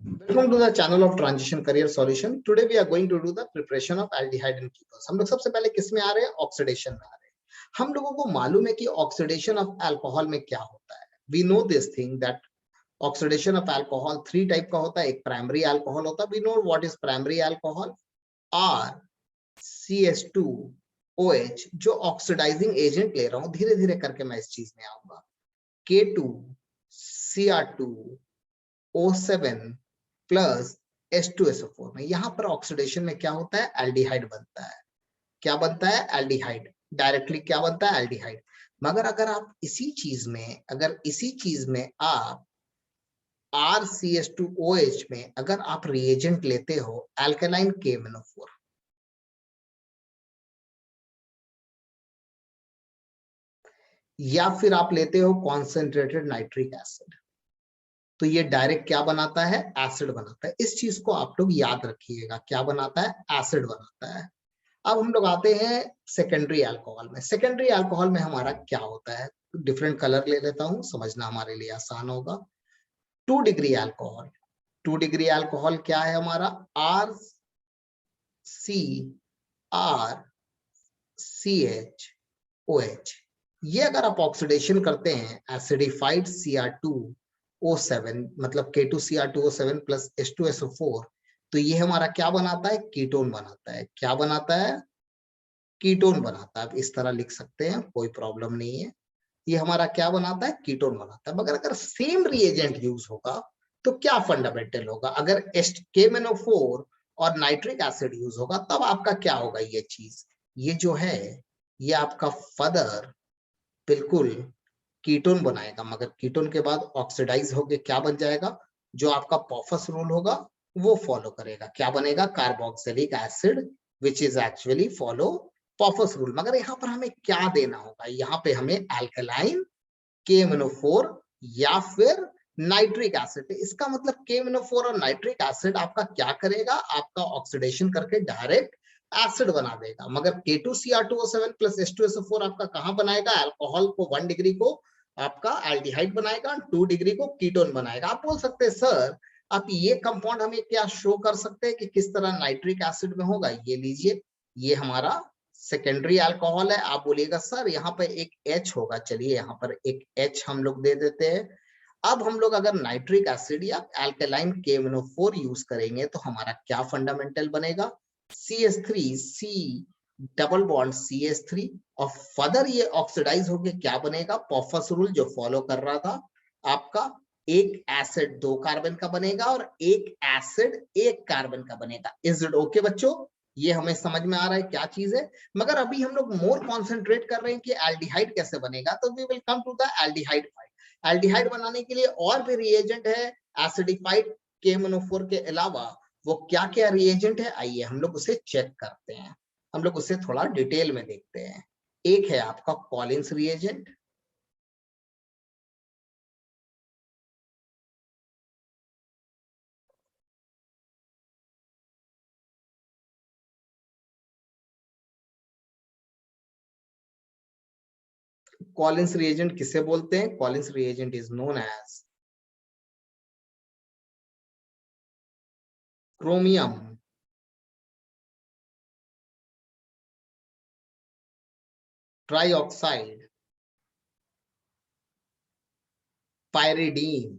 Welcome to the channel of Transition Career Solution. Today we are going to do the preparation of aldehyde and ketones. हम लोग सबसे पहले किस में आ रहे हैं? ऑक्सीडेशन में आ रहे हैं। हम लोगों को मालूम है कि ऑक्सीडेशन ऑफ अल्कोहल में क्या होता है। We know this thing that oxidation of alcohol 3 type का होता है। एक प्राइमरी अल्कोहल होता है। We know what is primary alcohol? RCH2OH जो ऑक्सीडाइजिंग एजेंट ले रहा हूँ, धीरे धीरे करके मैं इस चीज में आऊंगा। K2Cr2O7 प्लस H2SO4 में यहाँ पर ऑक्सीडेशन में क्या होता है? एल्डिहाइड बनता है। क्या बनता है? एल्डिहाइड। डायरेक्टली क्या बनता है? एल्डिहाइड। मगर अगर आप इसी चीज में आप RCH2OH में अगर आप रिएजेंट लेते हो अल्कलाइन KMnO4, या फिर आप लेते हो कॉन्सेंट्रेटेड नाइट्रिक एसिड, तो ये डायरेक्ट क्या बनाता है? एसिड बनाता है। इस चीज को आप लोग याद रखिएगा, क्या बनाता है? एसिड बनाता है। अब हम लोग आते हैं सेकेंडरी अल्कोहल में। सेकेंडरी अल्कोहल में हमारा क्या होता है? डिफरेंट कलर ले लेता हूं, समझना हमारे लिए आसान होगा। 2 डिग्री अल्कोहल। 2 डिग्री अल्कोहल क्या है हमारा? RCRCHOH। ये अगर आप ऑक्सीडेशन करते हैं एसिडिफाइड Cr2O7 मतलब K2Cr2O7 प्लस H2SO4, तो ये हमारा क्या बनाता है? कीटोन बनाता है। क्या बनाता है? कीटोन बनाता है। आप इस तरह लिख सकते हैं, कोई प्रॉब्लम नहीं है। ये हमारा क्या बनाता है? कीटोन बनाता है। मगर अगर सेम रिएजेंट यूज होगा तो क्या फंडामेंटल होगा? अगर KMnO4 और नाइट्रिक एसिड यूज होगा तब आपका क्या होगा? ये चीज, ये जो है ये आपका फर्दर बिल्कुल कीटोन बनाएगा, मगर कीटोन के बाद ऑक्सीडाइज होके क्या बन जाएगा? जो आपका पॉफस रूल होगा वो फॉलो करेगा। क्या बनेगा? Carboxylic acid, which is actually follow Popoff's rule. मगर यहाँ पर हमें क्या देना होगा? यहाँ पे हमें अल्कलाइन KMnO4 या फिर नाइट्रिक एसिड। इसका मतलब KMnO4 और नाइट्रिक एसिड आपका क्या करेगा? आपका ऑक्सीडेशन करके डायरेक्ट एसिड बना देगा। मगर K2Cr2O7 प्लस H2SO4 आपका कहां बनाएगा? अल्कोहल को 1 डिग्री को आपका एल्डिहाइड बनाएगा, 2 डिग्री को कीटोन बनाएगा। आप बोल सकते हैं सर आप ये कंपाउंड हमें क्या शो कर सकते हैं कि किस तरह नाइट्रिक एसिड में होगा? ये लीजिए, ये हमारा सेकेंडरी अल्कोहल है। आप बोलिएगा सर यहाँ पर एक H होगा। चलिए यहाँ पर एक H हम लोग दे देते हैं। अब हम लोग अगर नाइट्रिक एसिड या अल्कलाइन KMnO4 यूज करेंगे तो हमारा क्या फंडामेंटल बनेगा? CH3C डबल बॉन्ड CH3 और फर्दर ये ऑक्सीडाइज होके क्या बनेगा? पॉफस रूल जो फॉलो कर रहा था आपका, एक एसिड 2 कार्बन का बनेगा और एक एसिड 1 कार्बन का बनेगा। इज इट ओके बच्चों? ये हमें समझ में आ रहा है क्या चीज है? मगर अभी हम लोग मोर कॉन्सेंट्रेट कर रहे हैं कि एल्डिहाइड कैसे बनेगा, तो we will come to the aldehyde fight. Aldehyde बनाने के लिए और भी रिएजेंट है एसिडिफाइड KMnO4 के अलावा। वो क्या क्या रिएजेंट है, आइए हम लोग उसे चेक करते हैं। हम लोग उसे थोड़ा डिटेल में देखते हैं। एक है आपका कॉलिन्स रिएजेंट, कॉलिन्स रिएजेंट किसे बोलते हैं? Collins reagent is known as chromium trioxide pyridine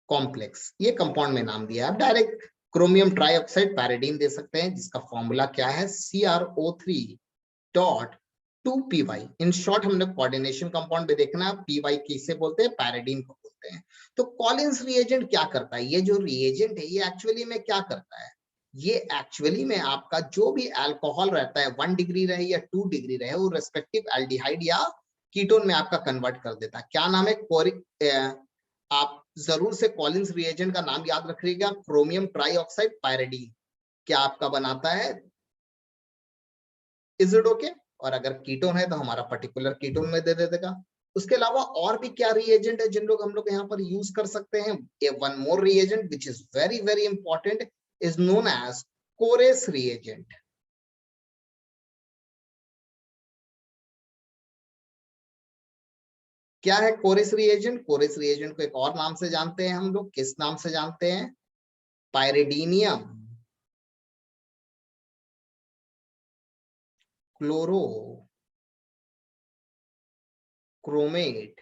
complex. ये कंपाउंड में नाम दिया। आप डायरेक्ट क्रोमियम ट्राइऑक्साइड पैरिडीन दे सकते हैं, जिसका फॉर्मूला क्या है? CrO3.2py। इन शॉर्ट हम लोग कोऑर्डिनेशन कंपाउंड में देखना, पी किसे बोलते हैं? पैरिडीन को बोलते हैं। तो कॉलिन्स रिएजेंट क्या करता है? ये जो रिएजेंट है ये एक्चुअली में क्या करता है? ये एक्चुअली में आपका जो भी अल्कोहल रहता है 1 डिग्री रहे या 2 डिग्री रहे, वो रेस्पेक्टिव एल्डिहाइड या कीटोन में आपका कन्वर्ट कर देता है। क्या नाम है? आप जरूर से कॉलिन्स रिएजेंट का नाम याद रखिएगा, क्रोमियम ट्राइऑक्साइड पायरिडीन। क्या आपका बनाता है? Is it okay? और अगर कीटोन है तो हमारा पर्टिकुलर कीटोन में दे देगा। उसके अलावा और भी क्या रिएजेंट है जिन लोग हम लोग यहाँ पर यूज कर सकते हैं? One more reagent which is very very important is known as Corey's reagent. क्या है कोरिस रिएजेंट? कोरिस रिएजेंट को एक और नाम से जानते हैं हम लोग, किस नाम से जानते हैं? Pyridinium chloro chromate,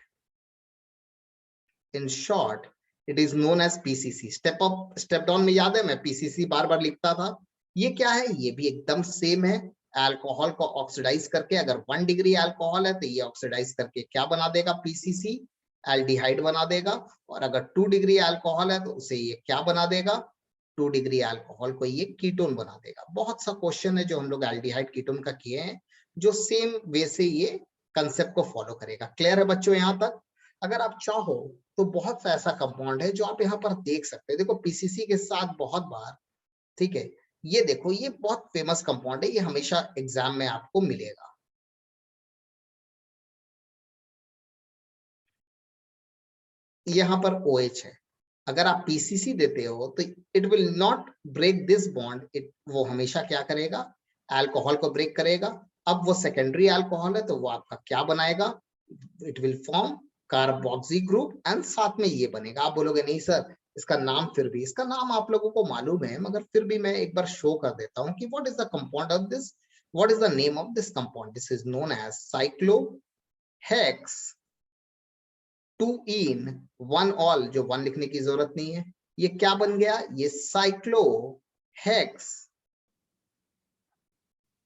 in short it is known as PCC. Step up step down में याद है मैं पीसीसी बार बार लिखता था। ये क्या है? ये भी एकदम सेम है। अल्कोहल को ऑक्सीडाइज करके, अगर 1 डिग्री अल्कोहल है तो ये ऑक्सीडाइज करके क्या बना देगा? पीसीसी, एल्डिहाइड बना देगा। और अगर 2 डिग्री अल्कोहल है तो उसे ये क्या बना देगा? 2 डिग्री अल्कोहल को ये कीटोन बना देगा। बहुत सा क्वेश्चन है जो हम लोग एल्डिहाइड कीटोन का किए हैं, जो सेम वे से ये कंसेप्ट को फॉलो करेगा। क्लियर है बच्चों यहाँ तक? अगर आप चाहो तो बहुत सा ऐसा कंपाउंड है जो आप यहाँ पर देख सकते हैं। देखो पीसीसी के साथ बहुत बार, ठीक है, ये देखो ये बहुत फेमस कंपाउंड है, ये हमेशा एग्जाम में आपको मिलेगा। यहाँ पर OH है। अगर आप पीसीसी देते हो तो it will not break this bond, वो हमेशा क्या करेगा? अल्कोहल को ब्रेक करेगा। अब वो सेकेंडरी अल्कोहल है तो वो आपका क्या बनाएगा? It will form carboxy group and साथ में ये बनेगा। आप बोलोगे नहीं सर इसका नाम, फिर भी इसका नाम आप लोगों को मालूम है, मगर फिर भी मैं एक बार शो कर देता हूँ कि what is the compound of this, what is the name of this compound. This is known as cyclohex 2-इन 1-ऑल, जो 1 लिखने की जरूरत नहीं है। ये क्या बन गया? ये साइक्लोहेक्स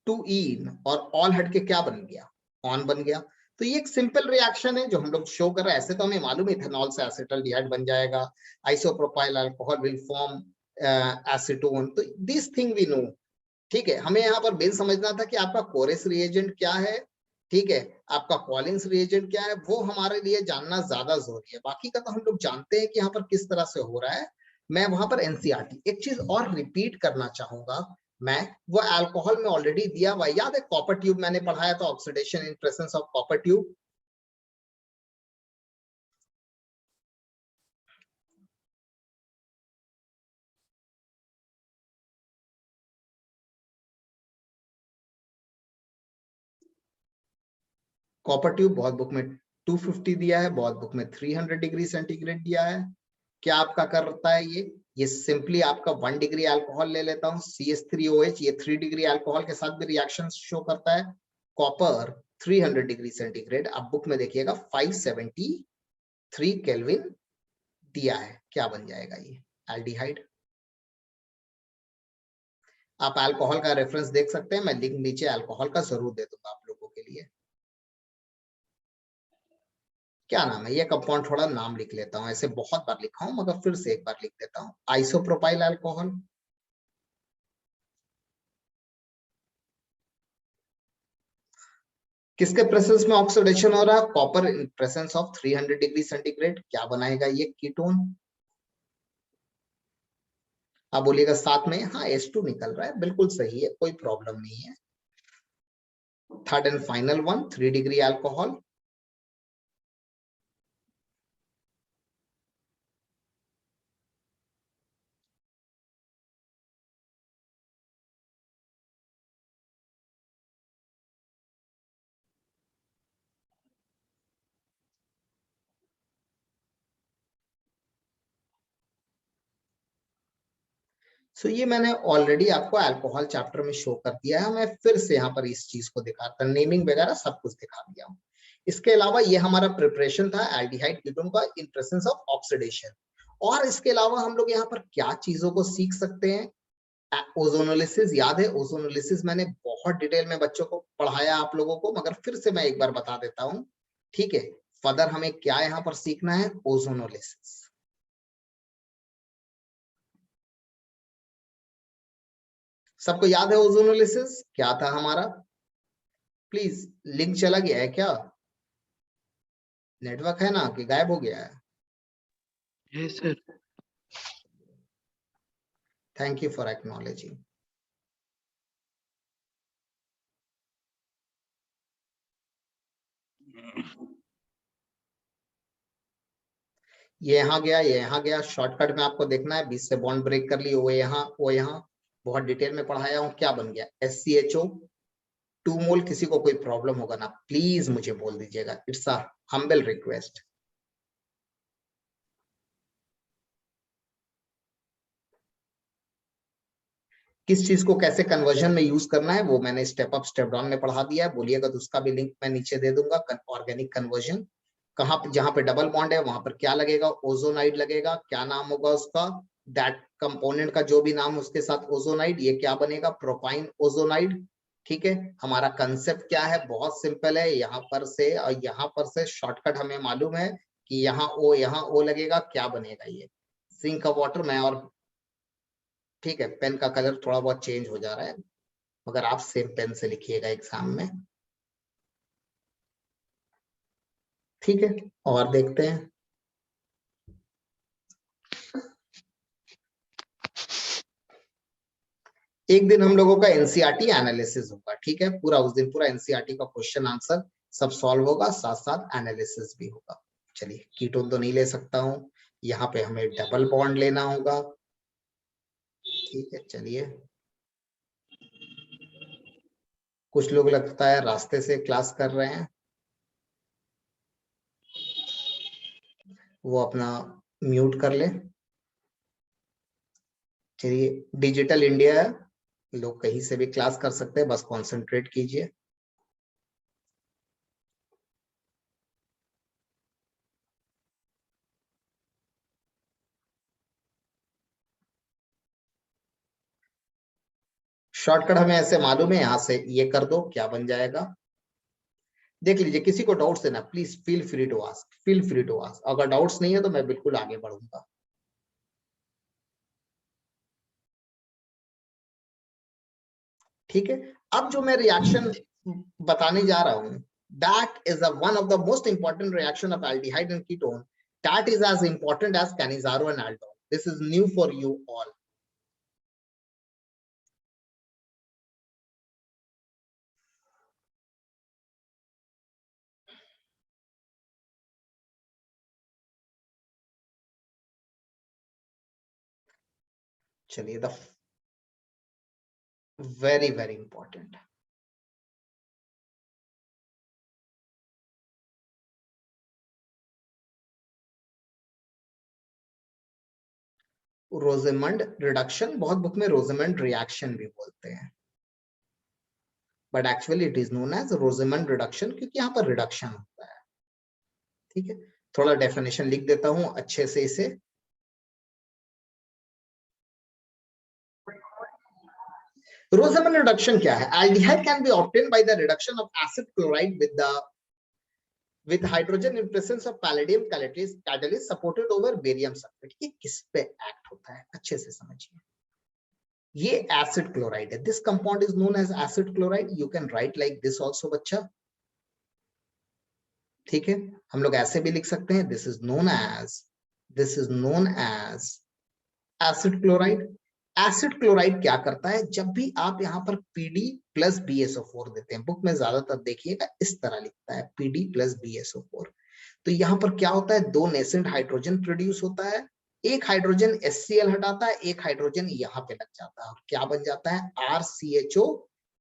2-इन और ऑल हट के क्या बन गया? ऑन बन गया। तो ये एक सिंपल रिएक्शन है जो हम लोग शो कर रहे हैं। ऐसे तो हमें मालूम है इथेनॉल से एसिटल्डिहाइड बन जाएगा, isopropyl alcohol will form acetone, तो दिस थिंग वी नो। ठीक है, हमें यहाँ पर बेस समझना था कि आपका कोरेस रिएजेंट क्या है, ठीक है, आपका कॉलिंस रिएजेंट क्या है, वो हमारे लिए जानना ज्यादा जरूरी है। बाकी का तो हम लोग जानते हैं कि यहाँ पर किस तरह से हो रहा है। मैं वहां पर एनसीईआरटी एक चीज और रिपीट करना चाहूंगा, मैं वो अल्कोहल में ऑलरेडी दिया हुआ याद है, कॉपर ट्यूब मैंने पढ़ाया था, oxidation in presence of copper tube. Copper tube बहुत बुक में 250 दिया है, बहुत बुक में 300 डिग्री सेंटीग्रेड दिया है। क्या आपका करता है ये सिंपली आपका 1 डिग्री अल्कोहल ले लेता हूँ CH3OH, ये 3 डिग्री अल्कोहल के साथ भी रिएक्शन शो करता है। कॉपर 300 डिग्री सेंटीग्रेड, अब बुक में देखिएगा 573 केल्विन दिया है। क्या बन जाएगा? ये एल्डिहाइड। आप अल्कोहल का रेफरेंस देख सकते हैं, मैं लिंक नीचे अल्कोहल का जरूर दे दूंगा आप लोगों के लिए। क्या नाम है? ये कंपाउंड थोड़ा नाम लिख लेता हूँ, ऐसे बहुत बार लिखा हूं मगर फिर से एक बार लिख देता हूँ, आइसोप्रोपाइल अल्कोहल। किसके प्रेसेंस में ऑक्सीडेशन हो रहा है? Copper in presence of 300 degree centigrade. क्या बनाएगा? ये कीटोन। आप बोलिएगा साथ में, हाँ H2 निकल रहा है, बिल्कुल सही है, कोई प्रॉब्लम नहीं है। Third and final one, 3 degree alcohol. So ये मैंने ऑलरेडी आपको अल्कोहल चैप्टर में शो कर दिया है, मैं फिर से यहाँ पर इस चीज को दिखाता, नेमिंग वगैरह सब कुछ दिखा दिया हूँ। इसके अलावा ये हमारा प्रिपरेशन था एल्डिहाइड कीटोन का इन प्रेजेंस ऑफ ऑक्सीडेशन। और इसके अलावा हम लोग यहाँ पर क्या चीजों को सीख सकते हैं? ओजोनोलिसिस याद है? ओजोनोलिसिस मैंने बहुत डिटेल में बच्चों को पढ़ाया आप लोगों को, मगर फिर से मैं एक बार बता देता हूँ, ठीक है। फर्दर हमें क्या यहाँ पर सीखना है? ओजोनोलिसिस। सबको याद है ओजोनोलिसिस क्या था हमारा? प्लीज, लिंक चला गया है क्या? नेटवर्क है ना कि गायब हो गया है? Yes sir. Thank you for acknowledging. ये यहाँ गया, ये यहाँ गया, शॉर्टकट में आपको देखना है, बीच से बॉन्ड ब्रेक कर ली, वो यहाँ, वो यहाँ, बहुत डिटेल में पढ़ाया हूँ। क्या बन गया? SCHO 2 मोल किसी को कोई प्रॉब्लम होगा ना, प्लीज मुझे बोल दीजिएगा, इट्स अ हम्बल रिक्वेस्ट। किस चीज को कैसे कन्वर्जन में यूज करना है वो मैंने स्टेप अप स्टेप डाउन में पढ़ा दिया है, बोलिएगा तो उसका भी लिंक मैं नीचे दे दूंगा। ऑर्गेनिक कन्वर्जन कहाँ पे, जहां पे डबल बॉन्ड है वहां पर क्या लगेगा, ओजोनाइड लगेगा, क्या नाम होगा उसका, दैट कंपोनेंट का जो भी नाम उसके साथ ओजोनाइड, ये क्या बनेगा, प्रोपाइन ओजोनाइड। ठीक है, हमारा कंसेप्ट क्या है, बहुत सिंपल है, यहाँ पर से और यहाँ पर से शॉर्टकट हमें मालूम है कि यहाँ ओ लगेगा, क्या बनेगा ये सिंक का वाटर। मैं और ठीक है, पेन का कलर थोड़ा बहुत चेंज हो जा रहा है, मगर आप सेम पेन से लिखिएगा एग्जाम में। ठीक है, और देखते हैं। एक दिन हम लोगों का एनसीईआरटी एनालिसिस होगा, ठीक है, पूरा उस दिन पूरा एनसीईआरटी का क्वेश्चन आंसर सब सॉल्व होगा, साथ साथ एनालिसिस भी होगा। चलिए, कीटोन तो नहीं ले सकता हूं, यहाँ पे हमें डबल बॉन्ड लेना होगा। ठीक है, चलिए, कुछ लोग लगता है रास्ते से क्लास कर रहे हैं, वो अपना म्यूट कर ले। चलिए, डिजिटल इंडिया है, लोग कहीं से भी क्लास कर सकते हैं, बस कंसंट्रेट कीजिए। शॉर्टकट हमें ऐसे मालूम है, यहां से ये कर दो, क्या बन जाएगा देख लीजिए। किसी को डाउट्स है ना, please feel free to ask, feel free to ask. अगर डाउट्स नहीं है तो मैं बिल्कुल आगे बढ़ूंगा। ठीक है, अब जो मैं रिएक्शन बताने जा रहा हूं, that is one of the most important reaction of aldehyde and ketone, that is as important as Cannizzaro and aldol. This is new for you all. चलिए, the very very important, Rosenmund reduction, बहुत book में Rosenmund reaction भी बोलते हैं, but actually it is known as Rosenmund reduction, क्योंकि यहाँ पर reduction होता है। ठीक है, थोड़ा डेफिनेशन लिख देता हूं अच्छे से इसे। रोजेमंड रिडक्शन क्या है, aldehyde can be obtained by the reduction of acid chloride with hydrogen in presence of palladium catalyst supported over barium sulfate। ये किस पे एक्ट होता है अच्छे से समझिए, ये एसिड क्लोराइड है, this compound is known as acid chloride, you can write like this also बच्चा। ठीक है, हम लोग ऐसे भी लिख सकते हैं, this is known as acid chloride. Acid chloride क्या करता है, जब भी आप यहाँ पर पीडी प्लस BSO4 देते हैं, बुक में ज्यादातर देखिएगा इस तरह लिखता है पीडी प्लस BSO4, तो यहाँ पर क्या होता है, 2 नेसेंट हाइड्रोजन प्रोड्यूस होता है, एक हाइड्रोजन HCl हटाता है, एक हाइड्रोजन यहाँ पे लग जाता है, और क्या बन जाता है, RCHO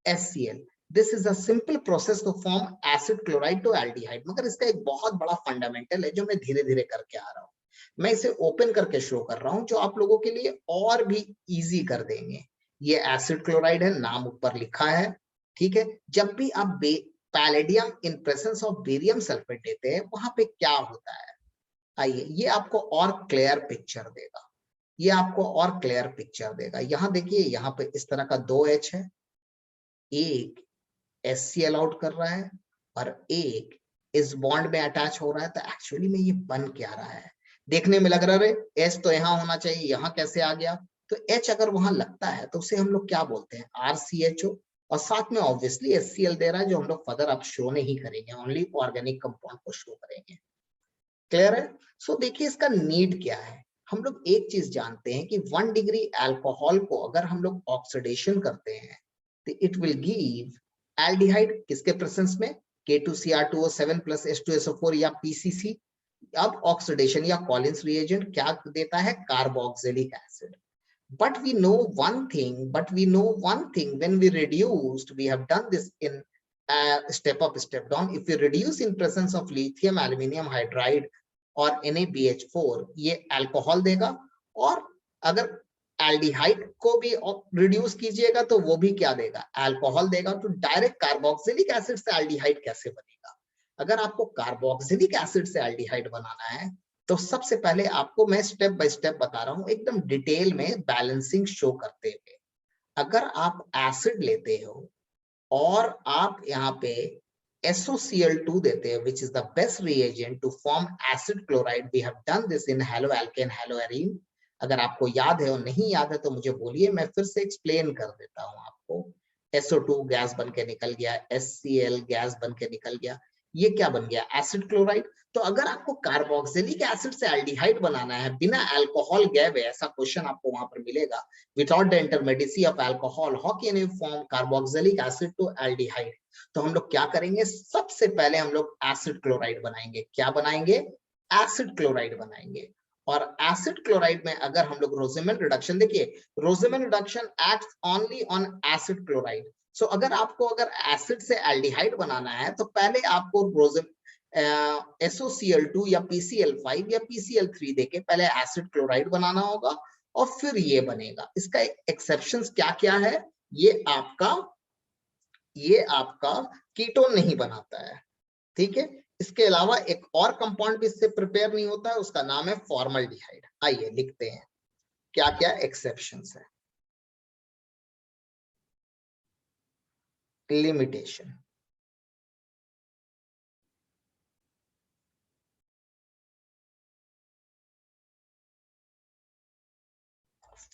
HCl। This is a simple process to form acid chloride to aldehyde, मगर इसका एक बहुत बड़ा फंडामेंटल है जो मैं धीरे धीरे करके आ रहा हूँ, मैं इसे ओपन करके शो कर रहा हूं, जो आप लोगों के लिए और भी इजी कर देंगे। ये एसिड क्लोराइड है, नाम ऊपर लिखा है। ठीक है, जब भी आप palladium in presence of barium sulphate देते हैं, वहां पे क्या होता है, आइए ये आपको और क्लियर पिक्चर देगा, ये आपको और क्लियर पिक्चर देगा। यहाँ देखिए, यहाँ पे इस तरह का 2 H है, एक HCl आउट कर रहा है और एक इस बॉन्ड में अटैच हो रहा है, तो एक्चुअली में ये बन क्या रहा है, देखने में लग रहा है H तो यहाँ होना चाहिए, यहाँ कैसे आ गया, तो H अगर वहां लगता है तो उसे हम लोग क्या बोलते हैं, RCHO, और साथ में ऑब्वियसली HCl दे रहा है, जो हम लोग फर्दर अब शो नहीं करेंगे, ओनली ऑर्गेनिक कंपाउंड को शो करेंगे। क्लियर है, सो देखिए इसका नीड क्या है, हम लोग एक चीज जानते हैं कि 1 डिग्री अल्कोहल को अगर हम लोग ऑक्सीडेशन करते हैं तो इट विल गिव एल्डिहाइड, किसके प्रेजेंस में, K2Cr2O7 प्लस H2SO4 या PCC। अब ऑक्सीडेशन या कॉलिन्स रिएजेंट क्या देता है, carboxylic acid. But we know one thing, when we reduced, we have done this in step up, step down. If you reduce in presence of lithium aluminum hydride और NaBH4, ये alcohol देगा। और अगर aldehyde को भी reduce कीजिएगा तो वो भी क्या देगा, अल्कोहल देगा। तो डायरेक्ट कार्बोक्सिलिक एसिड से एल्डिहाइड कैसे बनेगा? अगर आपको कार्बोक्सिलिक एसिड से एल्डिहाइड बनाना है तो सबसे पहले आपको मैं स्टेप बाय स्टेप बता रहा हूं, एकदम डिटेल में बैलेंसिंग शो करते हुए। अगर आप एसिड लेते हो और आप यहाँ पे SOCl2 देते हैं, which is the best reagent to form acid chloride. We have done this in haloalkane, haloarine. अगर आपको याद है और नहीं याद है तो मुझे बोलिए, मैं फिर से एक्सप्लेन कर देता हूँ आपको। SO2 गैस बन के निकल गया, HCl गैस बन के निकल गया, ये क्या बन गया, एसिड क्लोराइड। तो अगर आपको कार्बोक्सिलिक एसिड से एल्डिहाइड बनाना है बिना अल्कोहल गए हुए, ऐसा क्वेश्चन आपको वहां पर मिलेगा, without the intermediacy of alcohol how can you form carboxylic acid to aldehyde? तो हम लोग क्या करेंगे, सबसे पहले हम लोग एसिड क्लोराइड बनाएंगे। क्या बनाएंगे, एसिड क्लोराइड बनाएंगे। और एसिड क्लोराइड में अगर हम लोग रोजेमन रिडक्शन, देखिए Rosenmund reduction acts only on acid chloride. So अगर आपको अगर एसिड से एल्डिहाइड बनाना है तो पहले आपको SOCl2 या PCl5 या PCl3 देके पहले एसिड क्लोराइड बनाना होगा और फिर ये बनेगा। इसका एक्सेप्शंस क्या क्या है, ये आपका कीटोन नहीं बनाता है, ठीक है। इसके अलावा एक और कंपाउंड भी इससे प्रिपेयर नहीं होता है, उसका नाम है फॉर्मल्डिहाइड। आइए लिखते हैं क्या क्या एक्सेप्शंस है। Limitation,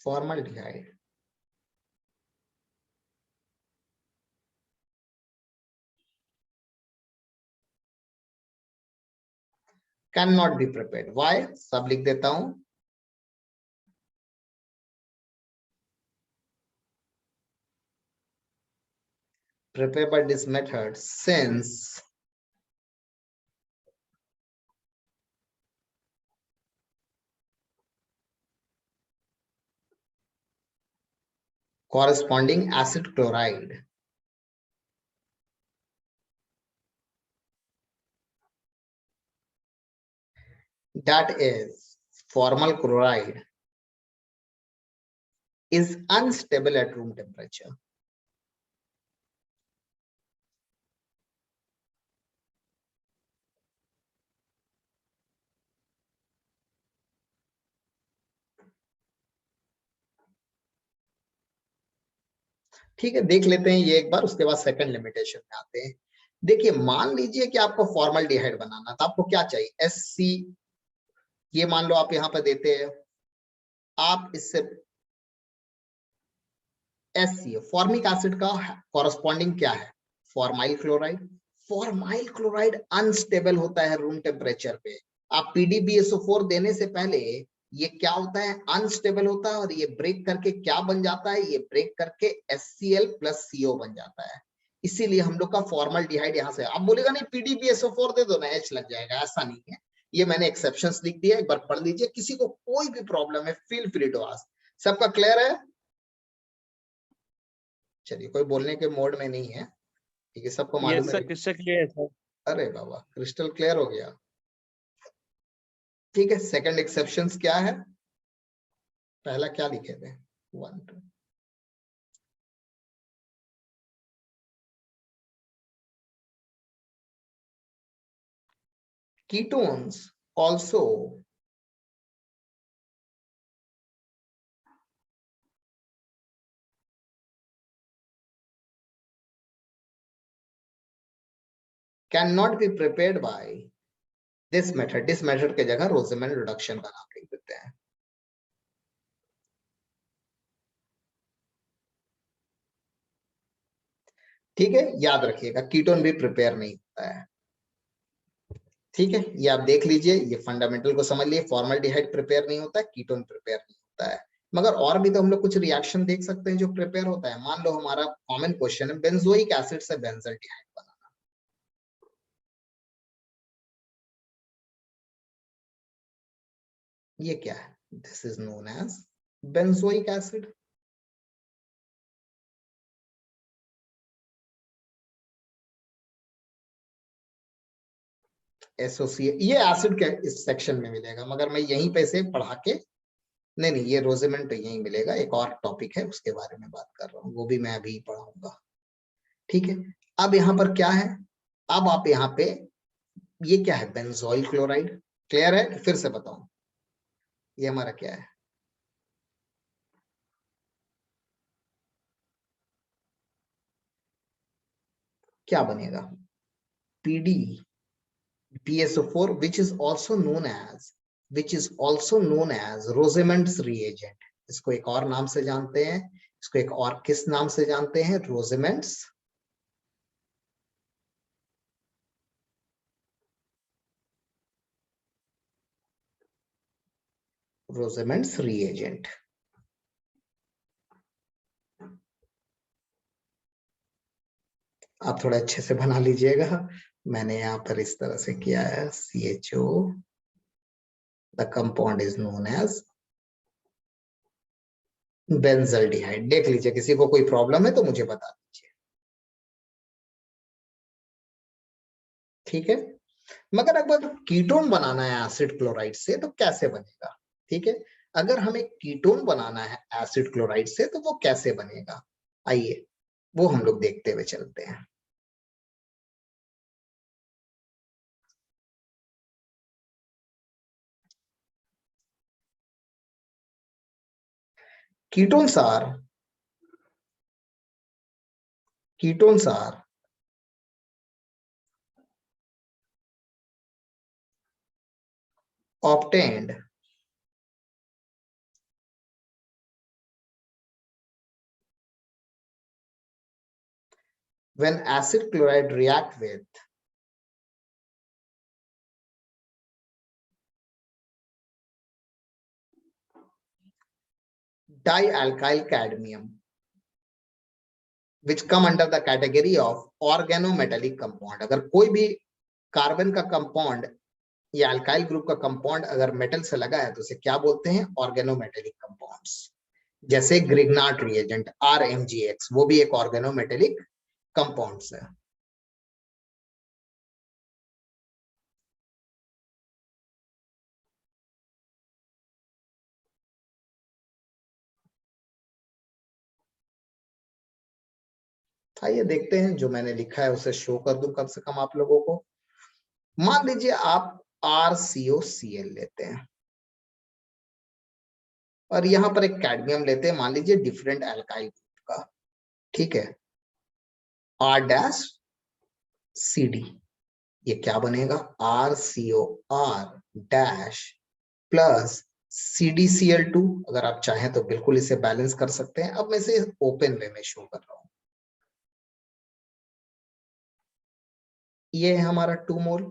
formaldehyde can not be prepared. Why, सब लिख देता हूं। Prepared by this method since corresponding acid chloride that is formal chloride is unstable at room temperature. ठीक है, देख लेते हैं ये एक बार, उसके बाद सेकंड लिमिटेशन में आते हैं। देखिए मान लीजिए कि आपको फॉर्मल्डिहाइड बनाना, तो आपको क्या चाहिए, SC, ये मान लो आप यहाँ पे देते हैं, आप इससे SC फॉर्मिक एसिड का कॉरस्पॉन्डिंग क्या है, formyl chloride. Formyl chloride unstable होता है रूम टेम्परेचर पे। आप PDBSO4 देने से पहले ये क्या होता है, अनस्टेबल होता है, और ये ब्रेक करके क्या बन जाता है, ये ब्रेक करके HCl प्लस CO बन जाता है। इसीलिए हम लोग का फॉर्मल्डिहाइड यहाँ से, आप बोलेगा नहीं PDBSO4 दे दो ना, H लग जाएगा, ऐसा नहीं है। ये मैंने एक्सेप्शंस लिख दिया, एक बार पढ़ लीजिए। किसी को कोई भी प्रॉब्लम है फील फ्री टू आस्क। सबका क्लियर है? चलिए, कोई बोलने के मोड में नहीं है, ठीक है, सबको मालूम है। क्रिस्टल क्लियर है सर। अरे बाबा, क्रिस्टल क्लियर हो गया। ठीक है, सेकंड एक्सेप्शंस क्या है, पहला क्या लिखे थे, 1 2, ketones also cannot be prepared by this method। इस मेथड के जगह रोजेमन रिडक्शन बना के देते हैं। ठीक है, याद रखिएगा कीटोन भी प्रिपेयर नहीं होता है। ठीक है, ये आप देख लीजिए, ये फंडामेंटल को समझ लिए, फॉर्मल्डिहाइड प्रिपेयर नहीं होता है, कीटोन प्रिपेयर नहीं होता है। मगर और भी तो हम लोग कुछ रिएक्शन देख सकते हैं जो प्रिपेयर होता है। मान लो हमारा कॉमन क्वेश्चन है बेंजोइक एसिड से बेंजल्डिहाइड बनाना। ये क्या है, this is known as benzoic acid. Associate, ये एसिड के इस सेक्शन में मिलेगा, मगर मैं यहीं पे से पढ़ा के, नहीं ये रोजेमेंट तो यहीं मिलेगा, एक और टॉपिक है उसके बारे में बात कर रहा हूँ, वो भी मैं अभी पढ़ाऊंगा। ठीक है, अब यहाँ पर क्या है, अब आप यहाँ पे, ये क्या है, बेंजोइल क्लोराइड। क्लियर है, फिर से बताऊं, ये हमारा क्या है, क्या बनेगा, PD PSO4, which is also known as Rosamond's reagent। इसको एक और नाम से जानते हैं, इसको एक और किस नाम से जानते हैं, रोजेमेंट्स रिएजेंट। आप थोड़ा अच्छे से बना लीजिएगा, मैंने यहाँ पर इस तरह से किया है, CHO, the compound is known as benzaldehyde. देख लीजिए, किसी को कोई प्रॉब्लम है तो मुझे बता दीजिए। ठीक है, मगर अगर कीटोन बनाना है एसिड क्लोराइड से तो कैसे बनेगा। ठीक है, अगर हमें कीटोन बनाना है एसिड क्लोराइड से तो वो कैसे बनेगा, आइए वो हम लोग देखते हुए चलते हैं। Ketones are ketones are obtained when acid chloride react with dialkyl cadmium, which come under the category of organometallic compound। अगर कोई भी कार्बन का कंपाउंड या अल्काइल ग्रुप का कंपाउंड अगर मेटल से लगा है तो उसे क्या बोलते हैं, ऑर्गेनोमेटेलिक कंपाउंड्स। जैसे ग्रिग्नाट रिएजेंट RMgX, वो भी एक ऑर्गेनोमेटेलिक कंपाउंड्स है। आइए देखते हैं, जो मैंने लिखा है उसे शो कर दूं कम से कम आप लोगों को। मान लीजिए आप RCOCl लेते हैं और यहां पर एक कैडमियम लेते हैं, मान लीजिए डिफरेंट एल्काइल ग्रुप का। ठीक है, R-CD, ये क्या बनेगा, RCOR डैश प्लस CdCl2। अगर आप चाहें तो बिल्कुल इसे बैलेंस कर सकते हैं। अब मैं इसे ओपन वे में शो कर रहा हूं। ये है हमारा 2 मोल,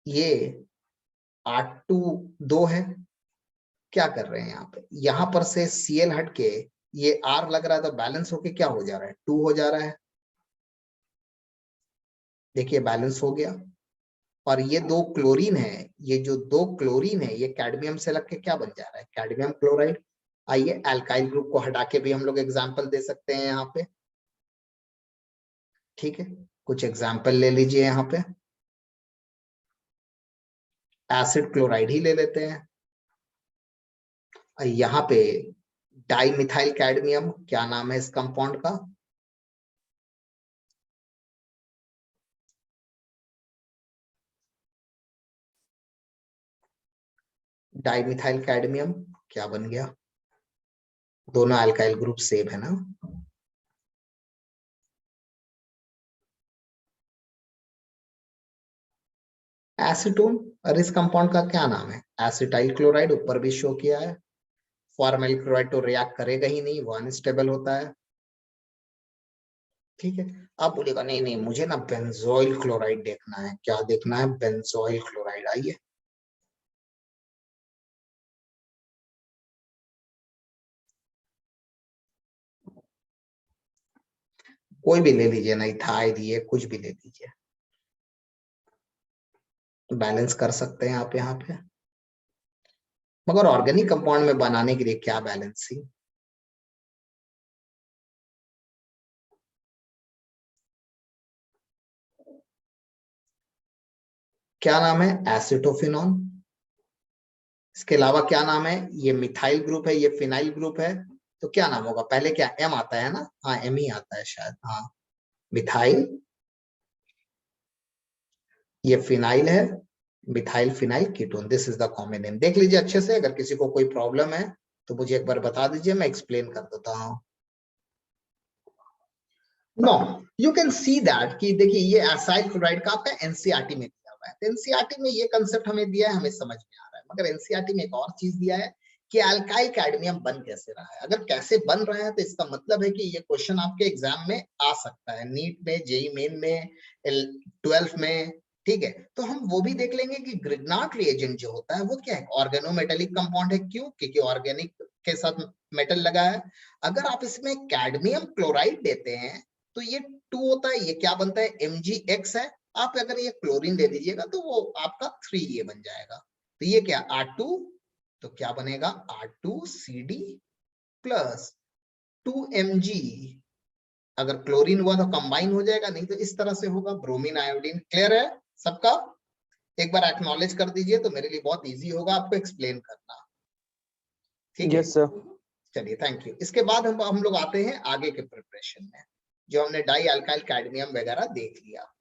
ये 8 2 है। क्या कर रहे हैं यहाँ पे, यहाँ पर से Cl हट के ये R लग रहा है तो बैलेंस होके क्या हो जा रहा है, 2 हो जा रहा है। देखिए बैलेंस हो गया। और ये 2 क्लोरीन है, ये जो 2 क्लोरीन है ये कैडमियम से लग के क्या बन जा रहा है, कैडमियम क्लोराइड। आइए एल्काइल ग्रुप को हटा के भी हम लोग एग्जाम्पल दे सकते हैं यहाँ पे। ठीक है, कुछ एग्जाम्पल ले लीजिए, यहाँ पे एसिड क्लोराइड ही ले लेते हैं। यहाँ पे डाइमिथाइल कैडमियम, क्या नाम है इस कंपाउंड का, डाइमिथाइल कैडमियम क्या बन गया, दोनों अल्काइल ग्रुप सेम है ना। एसीटोन, और इस कंपाउंड का क्या नाम है, एसिटाइल क्लोराइड, ऊपर भी शो किया है। फॉर्मल क्लोराइड तो रिएक्ट करेगा ही नहीं, वो अनस्टेबल होता है। ठीक है, आप बोलेगा नहीं नहीं मुझे ना बेंजोइल क्लोराइड देखना है, क्या देखना है, बेंजोइल क्लोराइड। आइए कोई भी ले लीजिए, नहीं था दिए कुछ भी ले लीजिए, बैलेंस कर सकते हैं आप यहाँ पे। मगर ऑर्गेनिक कंपाउंड में बनाने के लिए क्या बैलेंसिंग, क्या नाम है? एसिटोफिनॉन। इसके अलावा क्या नाम है? ये मिथाइल ग्रुप है, ये फिनाइल ग्रुप है, तो क्या नाम होगा? पहले क्या एम आता है ना? हाँ एम ही आता है शायद। हाँ मिथाइल, ये फिनाइल है, methyl phenyl ketone, this is the common name. देख लीजिए अच्छे से, अगर किसी को कोई प्रॉब्लम है तो मुझे एक बार बता दीजिए, मैं एक्सप्लेन कर देता हूँ। No, you can see that कि देखिए ये एसाइल क्लोराइड का आपका एनसीईआरटी में दिया हुआ है, तो एनसीईआरटी में ये कंसेप्ट हमें दिया है, हमें समझ में आ रहा है, मगर एनसीईआरटी में एक और चीज दिया है कि अल्काइल कैडमियम बन कैसे रहा है। अगर कैसे बन रहा है तो इसका मतलब है कि ये क्वेश्चन आपके एग्जाम में आ सकता है, नीट में, जेई मेन में, 12th में, ठीक है। तो हम वो भी देख लेंगे कि ग्रिग्नार्ड रिएजेंट जो होता है वो क्या है? ऑर्गेनोमेटेलिक कंपाउंड है। क्यों? क्योंकि ऑर्गेनिक के साथ मेटल लगा है। अगर आप इसमें कैडमियम क्लोराइड देते हैं तो ये 2 होता है, ये क्या बनता है? MgX है। आप अगर ये क्लोरीन दे दीजिएगा तो वो आपका 3 ये बन जाएगा। तो ये क्या? R2, तो क्या बनेगा? R2CD plus 2Mg। अगर क्लोरीन हुआ तो कंबाइन हो जाएगा, नहीं तो इस तरह से होगा, ब्रोमीन आयोडीन। क्लियर है सबका? एक बार एक्नॉलेज कर दीजिए तो मेरे लिए बहुत इजी होगा आपको एक्सप्लेन करना। ठीक है, यस सर। चलिए थैंक यू। इसके बाद हम लोग आते हैं आगे के प्रिपरेशन में, जो हमने डाई अल्काइल कैडमियम वगैरह देख लिया।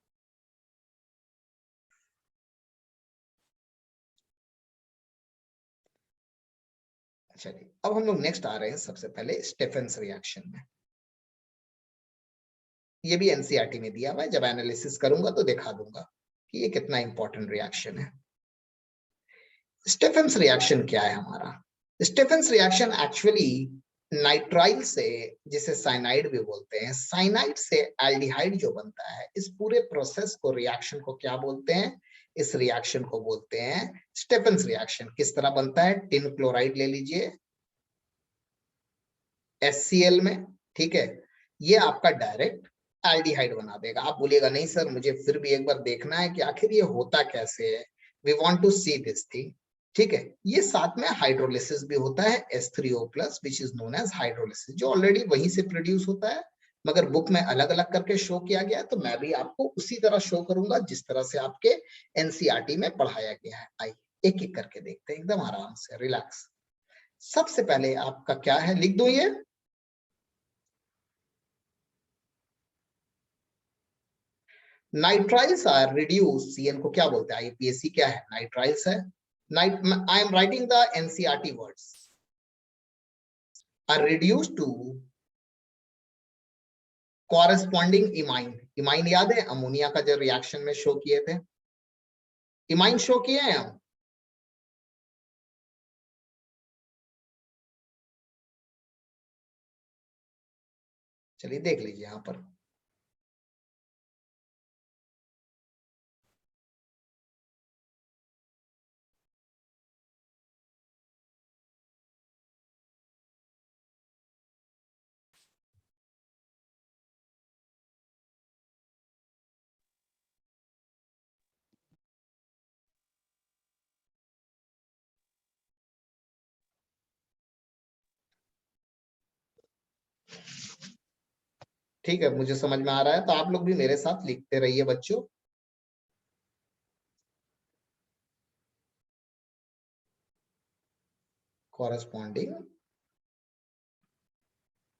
चलिए अब हम लोग नेक्स्ट आ रहे हैं सबसे पहले स्टेफेंस रिएक्शन में। ये भी एनसीईआरटी में दिया हुआ है, जब एनालिसिस करूंगा तो दिखा दूंगा कि ये कितना इंपॉर्टेंट रिएक्शन है। स्टेफेंस रिएक्शन क्या है हमारा? स्टेफेंस रिएक्शन एक्चुअली नाइट्राइल से, जिसे साइनाइड भी बोलते हैं, साइनाइड से एल्डिहाइड जो बनता है, इस पूरे प्रोसेस को, रिएक्शन को क्या बोलते हैं? इस रिएक्शन को बोलते हैं स्टेफेंस रिएक्शन। किस तरह बनता है? टिन क्लोराइड ले लीजिए HCl में, ठीक है, ये आपका डायरेक्ट एल्डिहाइड बना देगा। आप बोलिएगा नहीं सर मुझे फिर भी एक बार देखना है कि आखिर ये होता कैसे है, we want to see this thing, ठीक है। ये साथ में हाइड्रोलिसिस भी होता है, H3O plus which is known as hydrolysis, जो ऑलरेडी वहीं से प्रोड्यूस होता है, मगर बुक में अलग अलग करके शो किया गया है, तो मैं भी आपको उसी तरह शो करूंगा जिस तरह से आपके एनसीईआरटी में पढ़ाया गया है। आइए एक एक करके देखते हैं, एकदम आराम से, रिलैक्स। सबसे पहले आपका क्या है, लिख दो ये, नाइट्राइल्स आर रिड्यूस, CN को क्या बोलते हैं? IUPAC क्या है? नाइट्राइल्स है। I am writing the NCERT words, are reduce to corresponding imine. Imine याद है अमोनिया का जो रिएक्शन में शो किए थे? इमाइन शो किए हैं हम? चलिए देख लीजिए यहां पर, ठीक है, मुझे समझ में आ रहा है, तो आप लोग भी मेरे साथ लिखते रहिए बच्चों। कॉरेस्पॉन्डिंग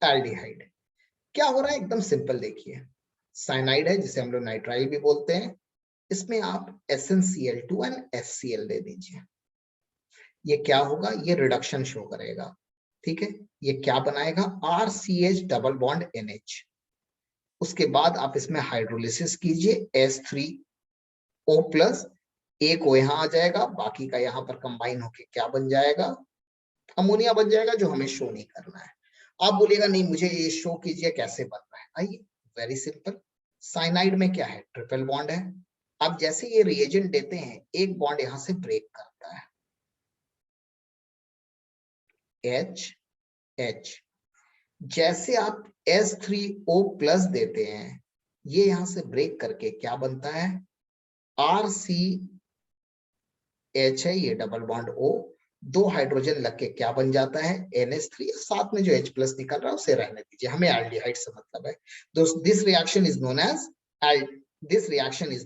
एल्डिहाइड, क्या हो रहा है? एकदम सिंपल देखिए, साइनाइड है जिसे हम लोग नाइट्राइल भी बोलते हैं, इसमें आप SnCl2 एंड HCl दे दीजिए। ये क्या होगा? ये रिडक्शन शो करेगा, ठीक है। ये क्या बनाएगा? RCH double bond NH। उसके बाद आप इसमें हाइड्रोलिसिस कीजिए, H3O प्लस, एक वो यहाँ आ जाएगा, बाकी का यहाँ पर कंबाइन होके क्या बन जाएगा? अमोनिया बन जाएगा, जो हमें शो नहीं करना है। आप बोलिएगा नहीं मुझे ये शो कीजिए कैसे बन रहा है। आइए, वेरी सिंपल, साइनाइड में क्या है? ट्रिपल बॉन्ड है। अब जैसे ये रिएजेंट देते हैं, एक बॉन्ड यहां से ब्रेक करता है, H H। जैसे आप S3O प्लस देते हैं, ये यहां से ब्रेक करके क्या बनता है? RCH है, ये डबल बॉन्ड O, 2 हाइड्रोजन लग के क्या बन जाता है? NH3, साथ में जो H प्लस निकल रहा है उसे रहने दीजिए, हमें एल्डिहाइड से मतलब है। This reaction is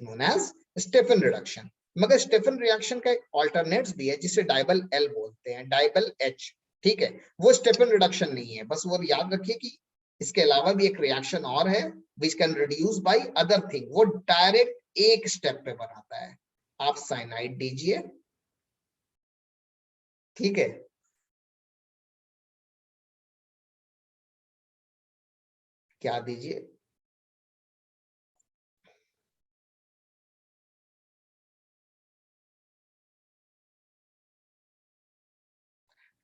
known as Stephen reduction. मगर स्टेफन रिएक्शन का एक ऑल्टरनेट्स भी है जिसे डाइबल एल बोलते हैं, डाइबल एच, ठीक है, वो स्टेफन रिडक्शन नहीं है, बस वो याद रखिए कि इसके अलावा भी एक रिएक्शन और है which can reduce by other thing, वो डायरेक्ट एक स्टेप पे बनाता है। आप साइनाइड दीजिए, ठीक है, क्या दीजिए,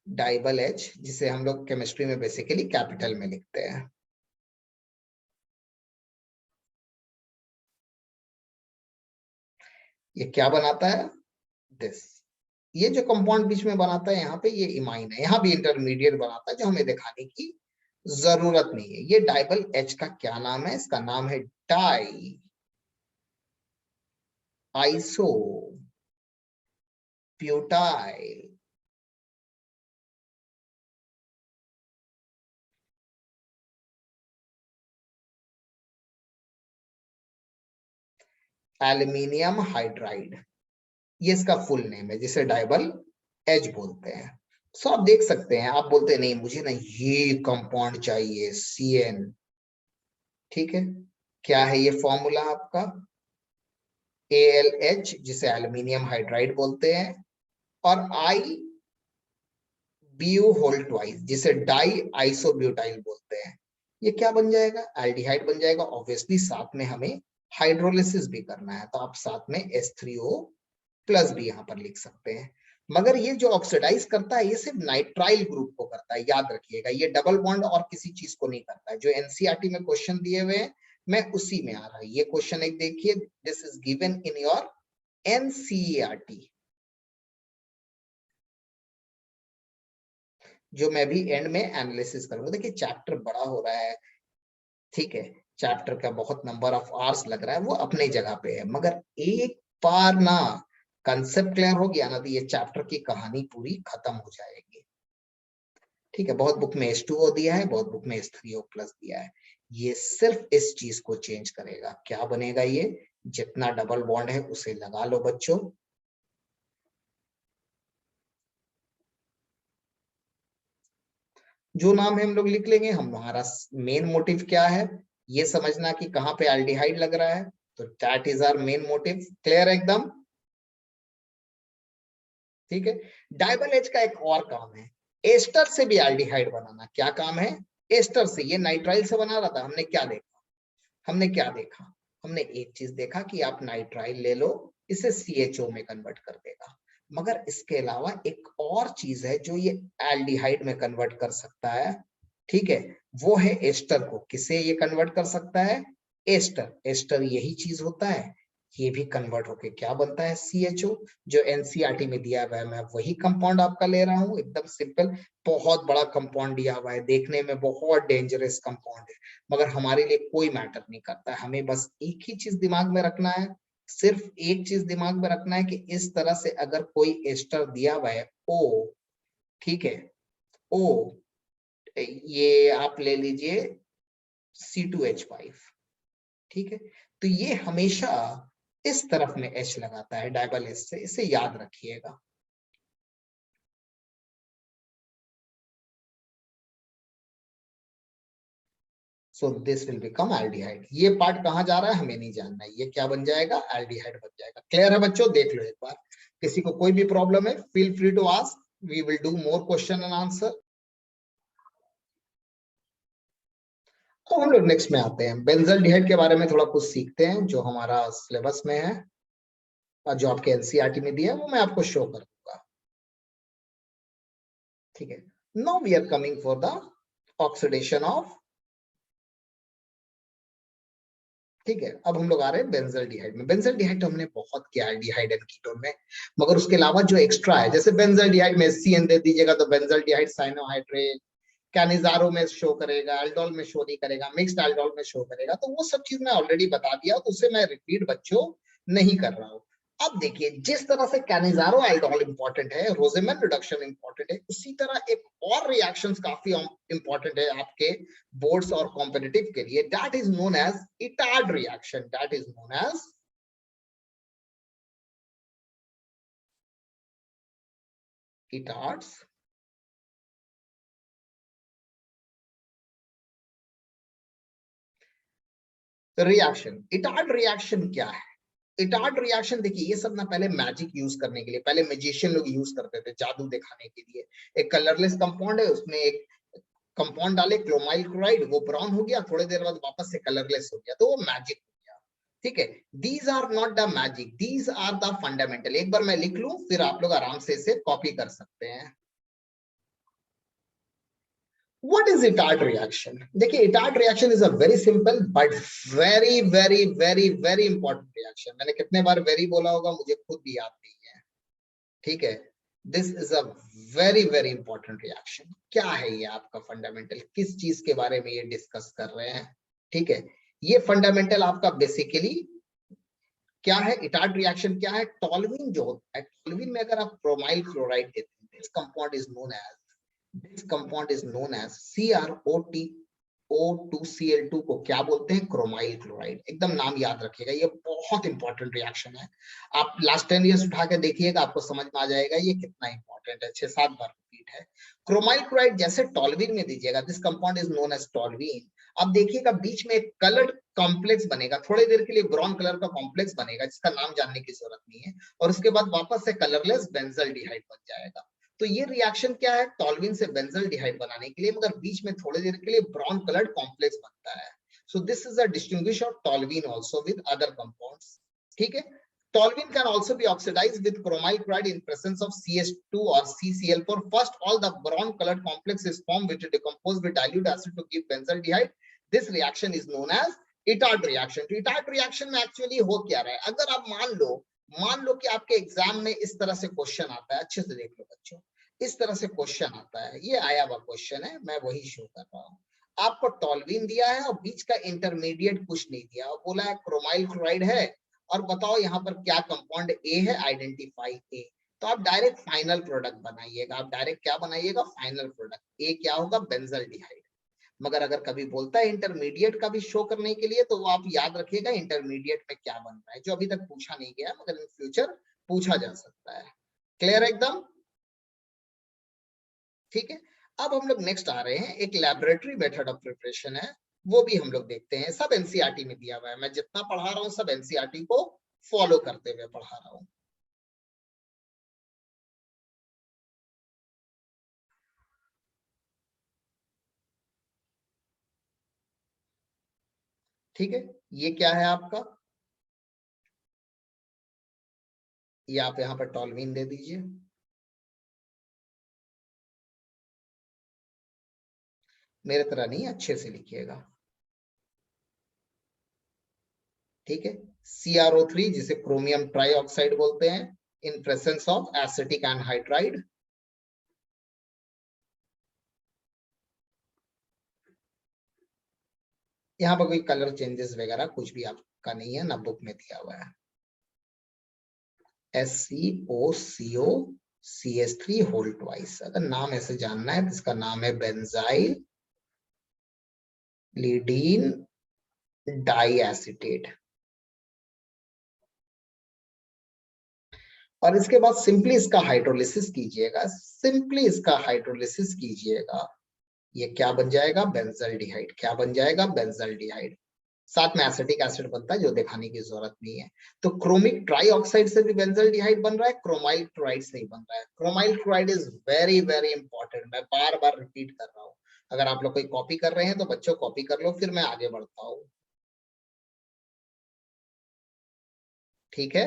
डाइबल एच, जिसे हम लोग केमिस्ट्री में बेसिकली कैपिटल में लिखते हैं। ये क्या बनाता है, दिस, ये जो कंपाउंड बीच में बनाता है यहाँ पे, ये इमाइन है, यहाँ भी इंटरमीडिएट बनाता है जो हमें दिखाने की जरूरत नहीं है। ये डाइबल एच का क्या नाम है, इसका नाम है di iso butyl aluminium hydride, ये इसका फुल नेम है जिसे डाइबल एच बोलते हैं। सो आप देख सकते हैं, आप बोलते हैं नहीं मुझे ना ये कंपाउंड चाहिए CN, ठीक है, क्या है ये फॉर्मूला आपका, AlH जिसे एल्यूमिनियम हाइड्राइड बोलते हैं, और I BU होल ट्वाइस जिसे डाई आइसोब्यूटाइल बोलते हैं। ये क्या बन जाएगा, एल्डिहाइड बन जाएगा। ऑब्वियसली साथ में हमें हाइड्रोलिसिस भी करना है, तो आप साथ में H3O प्लस भी यहाँ पर लिख सकते हैं। मगर ये जो ऑक्सीडाइज करता है ये सिर्फ नाइट्राइल ग्रुप को करता है, याद रखिएगा, ये डबल बॉन्ड और किसी चीज को नहीं करता है। जो एनसीईआरटी में क्वेश्चन दिए हुए हैं मैं उसी में आ रहा है ये क्वेश्चन, एक देखिए, this is given in your NCERT, जो मैं भी एंड में एनालिसिस करूंगा। देखिए चैप्टर बड़ा हो रहा है, ठीक है, चैप्टर का बहुत नंबर ऑफ आवर्स लग रहा है, वो अपनी जगह पे है, मगर एक बार ना कंसेप्ट क्लियर हो गया ना तो ये चैप्टर की कहानी पूरी खत्म हो जाएगी, ठीक है। बहुत बुक में H2O दिया है, बहुत बुक में H3O प्लस दिया है, ये सिर्फ इस चीज को चेंज करेगा। क्या बनेगा, ये जितना डबल बॉन्ड है उसे लगा लो बच्चों, जो नाम है हम लोग लिख लेंगे। हमारा मेन मोटिव क्या है, ये समझना कि कहाँ पे एल्डिहाइड लग रहा है, तो that is our main motive, clear है एकदम, ठीक है। डाइबल एच का एक और काम है, एस्टर से भी एल्डिहाइड बनाना। क्या काम है, एस्टर से, ये नाइट्राइल से बना रहा था, हमने क्या देखा, हमने क्या देखा, हमने एक चीज देखा कि आप नाइट्राइल ले लो, इसे CHO में कन्वर्ट कर देगा, मगर इसके अलावा एक और चीज है जो ये एल्डिहाइड में कन्वर्ट कर सकता है, ठीक है, वो है एस्टर को। किसे ये कन्वर्ट कर सकता है, एस्टर, एस्टर यही चीज होता है, ये भी कन्वर्ट होके क्या बनता है, CHO, जो एनसीईआरटी में दिया हुआ है। मैं वही कंपाउंड आपका ले रहा हूँ, एकदम सिंपल, बहुत बड़ा कंपाउंड दिया हुआ है, देखने में बहुत डेंजरस कंपाउंड है, मगर हमारे लिए कोई मैटर नहीं करता है। हमें बस एक ही चीज दिमाग में रखना है, सिर्फ एक चीज दिमाग में रखना है कि इस तरह से अगर कोई एस्टर दिया हुआ है O, ठीक है, O, ये आप ले लीजिए C2H5, ठीक है, तो ये हमेशा इस तरफ में H लगाता है डाइबल एच से, इसे याद रखिएगा। So this will become aldehyde. ये पार्ट कहाँ जा रहा है हमें नहीं जानना है, ये क्या बन जाएगा, एल्डिहाइड बन जाएगा। क्लियर है बच्चों, देख लो एक बार, किसी को कोई भी प्रॉब्लम है feel free to ask, we will do more question and answer. तो हम लोग नेक्स्ट में आते हैं, बेंजल्डिहाइड के बारे में थोड़ा कुछ सीखते हैं जो हमारा सिलेबस में है और जो आपके एनसीईआरटी में दिया है वो मैं आपको शो कर दूंगा, ठीक है। Now we are coming for the oxidation of, ठीक है, अब हम लोग आ रहे हैं बेंजल्डिहाइड में। बेंजल्डिहाइड तो हमने बहुत किया एल्डिहाइड एंड कीटोन में, मगर उसके अलावा जो एक्स्ट्रा है, जैसे बेंजल्डिहाइड में CN दे दीजिएगा तो बेंजल्डिहाइड साइनोहाइड्रेट, कैनिजारो में शो करेगा, एल्डोल में शो नहीं करेगा, मिक्स्ड एल्डोल में शो करेगा, तो वो सब चीज मैं ऑलरेडी बता दिया, तो उसे मैं रिपीट बच्चों नहीं कर रहा हूँ। अब देखिए, जिस तरह से कैनिजारो एल्डोल इंपॉर्टेंट है, रोजेमन रिडक्शन इंपॉर्टेंट है, उसी तरह एक और रिएक्शंस काफी इंपॉर्टेंट है आपके बोर्ड्स और कॉम्पिटिटिव के लिए, that is known as Etard reaction, that is known as Etard's reaction. Etard reaction क्या है? इटार्ड रिएक्शन देखिए, ये सब ना पहले मैजिक यूज करने के लिए, पहले मैजिशियन लोग यूज करते थे जादू दिखाने के लिए। एक कलरलेस कंपाउंड है, उसमें एक कंपाउंड डाले क्लोमाइल क्लोराइड, वो ब्राउन हो गया, थोड़ी देर बाद वापस से कलरलेस हो गया, तो वो मैजिक हो गया। ठीक है, these are not the magic, these are the fundamental. एक बार मैं लिख लूं, फिर आप लोग आराम से इसे कॉपी कर सकते हैं। What is Itard reaction? देखिए, Itard reaction is a very simple but very very very very important reaction. मैंने कितने बार very बोला होगा मुझे खुद भी याद नहीं है। ठीक है, this is a very very important reaction. क्या है ये आपका फंडामेंटल, किस चीज के बारे में ये डिस्कस कर रहे हैं? ठीक है, ये फंडामेंटल आपका बेसिकली क्या है? इटार्ड रिएक्शन क्या है? टॉल्यूइन जो होता है, टॉल्यूइन में अगर आप क्रोमाइल क्लोराइड देते हैं, this compound is known as CrO2Cl2 को क्या बोलते हैं? Chromyl chloride. एकदम नाम याद रखिएगा, ये बहुत इंपॉर्टेंट रिएक्शन है। आप लास्ट 10 इयर्स उठा के देखिएगा, आपको समझ में आ जाएगा ये कितना इंपॉर्टेंट है। 6-7 बार रिपीट है। क्रोमाइल क्लोराइड जैसे टॉल्यूइन में दीजिएगा, this compound is known as toluene. अब देखिएगा बीच में एक कलर्ड कॉम्प्लेक्स बनेगा, थोड़ी देर के लिए ब्राउन कलर का कॉम्प्लेक्स बनेगा जिसका नाम जानने की जरूरत नहीं है, और उसके बाद वापस से कलरलेस बेंजल्डिहाइड बन जाएगा। तो ये रिएक्शन क्या है? टॉल्यूइन से बेंजल्डिहाइड बनाने के लिए, मगर बीच में थोड़ी देर के लिए ब्राउन कलर्ड कॉम्प्लेक्स बनता है। So this is a distinguish of toluene also with other compounds. ठीक है, toluene can also be oxidised with chromyl chloride in presence of CH2 or CCl4. First, all the brown colored complex is formed which decompose with dilute acid to give benzaldehyde. This reaction is known as Itard reaction. तो Itard reaction में actually हो क्या रहा है? अगर आप मान लो कि आपके एग्जाम में इस तरह से क्वेश्चन आता है, अच्छे से देख लो बच्चों, इस तरह से क्वेश्चन आता है, ये आया हुआ क्वेश्चन है, मैं वही शो कर रहा हूँ। आपको टॉल्यूइन दिया है और बीच का इंटरमीडिएट कुछ नहीं दिया, और बोला है क्रोमाइल क्लोराइड है, और बताओ यहाँ पर क्या कंपाउंड ए है, आइडेंटिफाई ए। तो आप डायरेक्ट फाइनल प्रोडक्ट बनाइएगा। आप डायरेक्ट क्या बनाइएगा? Final product. ए क्या होगा? बेंजल्डिहाइड। मगर अगर कभी बोलता है इंटरमीडिएट का भी शो करने के लिए, तो वो आप याद रखिएगा इंटरमीडिएट में क्या बन रहा है, जो अभी तक पूछा नहीं गया मगर इन फ्यूचर पूछा जा सकता है। क्लियर एकदम? ठीक है, अब हम लोग नेक्स्ट आ रहे हैं, एक लैबोरेटरी मेथड ऑफ प्रिपरेशन है, वो भी हम लोग देखते हैं। सब एनसीईआरटी में दिया हुआ है, मैं जितना पढ़ा रहा हूँ सब एनसीईआरटी को फॉलो करते हुए पढ़ा रहा हूँ। ठीक है, ये क्या है आपका? ये आप यहाँ पर टॉल्यूइन दे दीजिए। मेरे तरह नहीं, अच्छे से लिखिएगा। ठीक है, CrO3 जिसे क्रोमियम ट्राइऑक्साइड बोलते हैं, इन प्रेजेंस ऑफ एसिटिक एनहाइड्राइड। यहाँ पर कोई कलर चेंजेस वगैरह कुछ भी आपका नहीं है, ना बुक में दिया हुआ है। SCOCO whole twice. अगर नाम ऐसे जानना है तो इसका नाम है बेंजाइल लीडीन डाइएसिटेट। और इसके बाद सिंपली इसका हाइड्रोलिसिस कीजिएगा, सिंपली इसका हाइड्रोलिसिस कीजिएगा, ये क्या बन जाएगा? बेंजल्डिहाइड। क्या बन जाएगा? बेंजल्डिहाइड। साथ में एसिटिक एसिड बनता है, जो दिखाने की जरूरत नहीं है। तो क्रोमिक ट्राइऑक्साइड से भी बेंजल्डिहाइड बन रहा है, क्रोमाइल क्लोराइड से ही बन रहा है। Chromyl chloride is very very important, मैं बार बार रिपीट कर रहा हूँ। अगर आप लोग कोई कॉपी कर रहे हैं तो बच्चों कॉपी कर लो, फिर मैं आगे बढ़ता हूँ। ठीक है,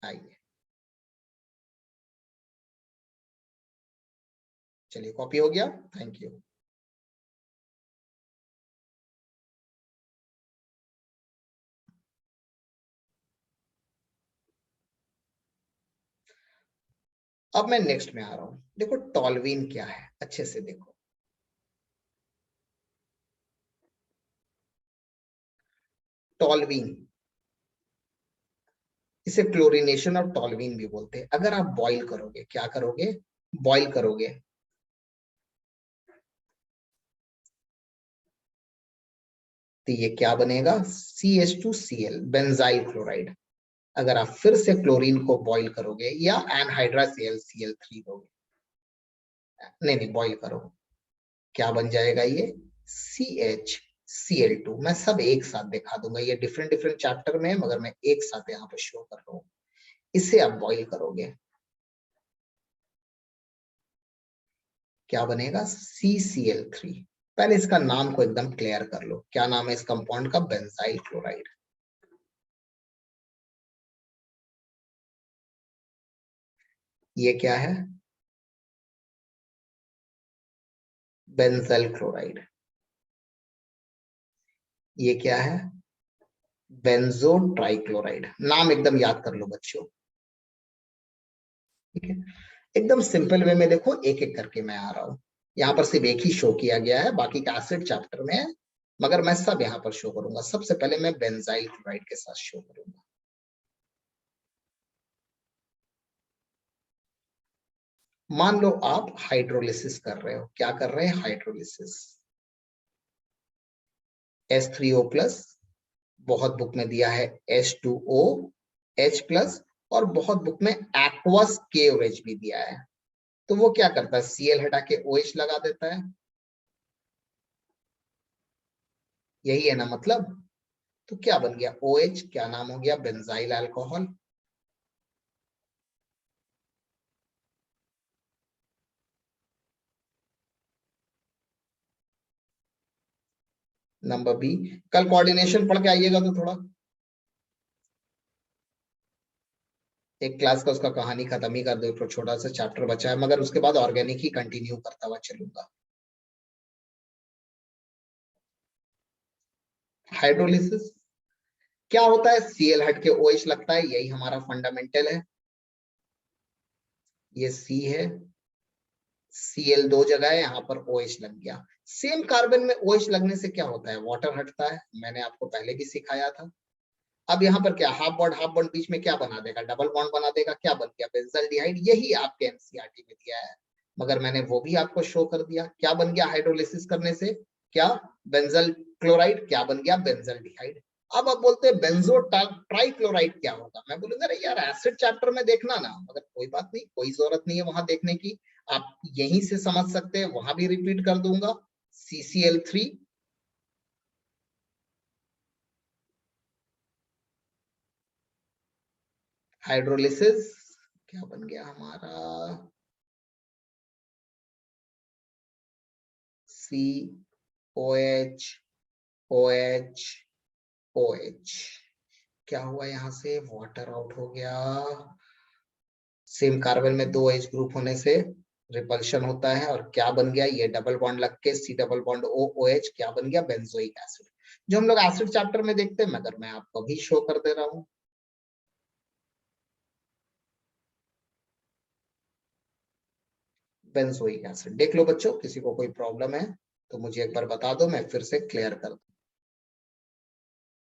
आइए, चलिए कॉपी हो गया, थैंक यू। अब मैं नेक्स्ट में आ रहा हूं। देखो टॉल्यूइन क्या है, अच्छे से देखो। टॉल्यूइन, इसे क्लोरीनेशन ऑफ टॉल्यूइन भी बोलते हैं। अगर आप बॉईल करोगे, क्या करोगे? बॉईल करोगे, तो ये क्या बनेगा? CH2Cl, benzyl chloride. अगर आप फिर से क्लोरीन को बॉईल करोगे या एनहाइड्रा ClCl3 दोगे, नहीं नहीं, बॉइल करो, क्या बन जाएगा ये CHCl2। मैं सब एक साथ दिखा दूंगा, ये डिफरेंट डिफरेंट चैप्टर में है मगर मैं एक साथ यहाँ पे शो कर रहा हूँ। इसे आप बॉइल करोगे, क्या बनेगा CCl3। पहले इसका नाम को एकदम क्लियर कर लो, क्या नाम है इस कंपाउंड का, बेंजाइल क्लोराइड। ये क्या है, बेंजाइल क्लोराइड। ये क्या है, बेंजो ट्राइक्लोराइड। नाम एकदम याद कर लो बच्चों, ठीक है। एकदम सिंपल वे में देखो, एक एक करके मैं आ रहा हूँ। यहाँ पर सिर्फ एक ही शो किया गया है, बाकी का एसिड चैप्टर में है, मगर मैं सब यहाँ पर शो करूंगा। सबसे पहले मैं बेंजाइल क्लोराइड के साथ शो करूंगा। मान लो आप हाइड्रोलिसिस कर रहे हो, क्या कर रहे हैं, हाइड्रोलिसिस। H3O+, बहुत बुक में दिया है H2OH+, और बहुत बुक में एक्वस KOH भी दिया है। तो वो क्या करता है, Cl हटा के OH लगा देता है, यही है ना मतलब। तो क्या बन गया OH, क्या नाम हो गया, बेंजाइल अल्कोहल। नंबर बी, कल कोऑर्डिनेशन पढ़ के आइएगा तो थोड़ा, एक क्लास का उसका कहानी खत्म ही कर दो, तो छोटा सा चैप्टर बचा है, मगर उसके बाद ऑर्गेनिक ही कंटिन्यू करता हुआ चलूंगा। हाइड्रोलिसिस क्या होता है, Cl हट के OH लगता है, यही हमारा फंडामेंटल है। ये C है, Cl दो जगह है, यहाँ पर OH लग गया। सेम कार्बन में OH लगने से क्या होता है, वाटर हटता है, मैंने आपको पहले भी सिखाया था। अब यहाँ पर क्या, हाफ बॉन्ड बीच में क्या बना देगा, डबल बॉन्ड बना देगा, क्या बन गया, बेंजल्डिहाइड। यही आपके एनसीईआरटी में दिया है, मगर मैंने वो भी आपको शो कर दिया। क्या बन गया हाइड्रोलिसिस करने से, क्या, बेंजल क्लोराइड, क्या बन गया, बेंजल्डिहाइड। अब आप बोलते हैं बेंजो ट्राइक्लोराइड क्या होगा, मैं बोलूंगा अरे यार एसिड चैप्टर में देखना ना, मगर कोई बात नहीं, कोई जरूरत नहीं है वहां देखने की, आप यहीं से समझ सकते हैं, वहां भी रिपीट कर दूंगा। CCl3, हाइड्रोलिसिस, क्या बन गया हमारा, COH OH OH। क्या हुआ, यहां से वाटर आउट हो गया। सेम कार्बन में दो H ग्रुप होने से रिपल्शन होता है, और क्या बन गया, ये डबल बॉन्ड लग के C डबल बॉन्ड OH, क्या बन गया, बेंजोइक एसिड, जो हम लोग एसिड चैप्टर में देखते हैं, मगर मैं आपको भी शो कर दे रहा हूं। बेंजोइक एसिड देख लो बच्चों, किसी को कोई प्रॉब्लम है तो मुझे एक बार बता दो, मैं फिर से क्लियर कर दूं।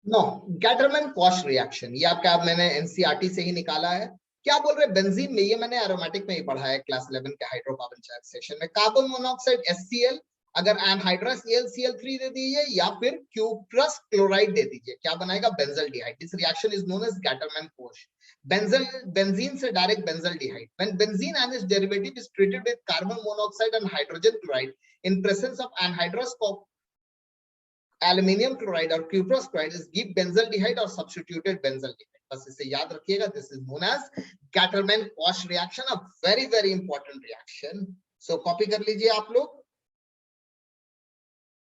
नो, गैटरमैन कॉश रिएक्शन, ये आपका मैंने एनसीईआरटी से ही निकाला है। क्या बोल रहे हैं बेंजीन में, ये मैंने एरोमेटिक में ही पढ़ा है क्लास 11 के हाइड्रोकार्बन सेक्शन में। कार्बन मोनोऑक्साइड HCl, अगर एनहाइड्रस Cl3 दे दीजिए या फिर क्यूप्रस क्लोराइड दे दीजिए, क्या बनाएगा, benzaldehyde. This reaction is known as Gattermann Koch. Benzene से direct benzaldehyde, when benzene and its derivative is treated with carbon monoxide and hydrogen chloride in presence of anhydrous aluminium chloride और cuprous chloride is give benzaldehyde or substituted benzaldehyde। बस इसे याद रखिएगा, this is known as Gatterman-Koch reaction, a very very important reaction। so copy कर लीजिए आप लोग।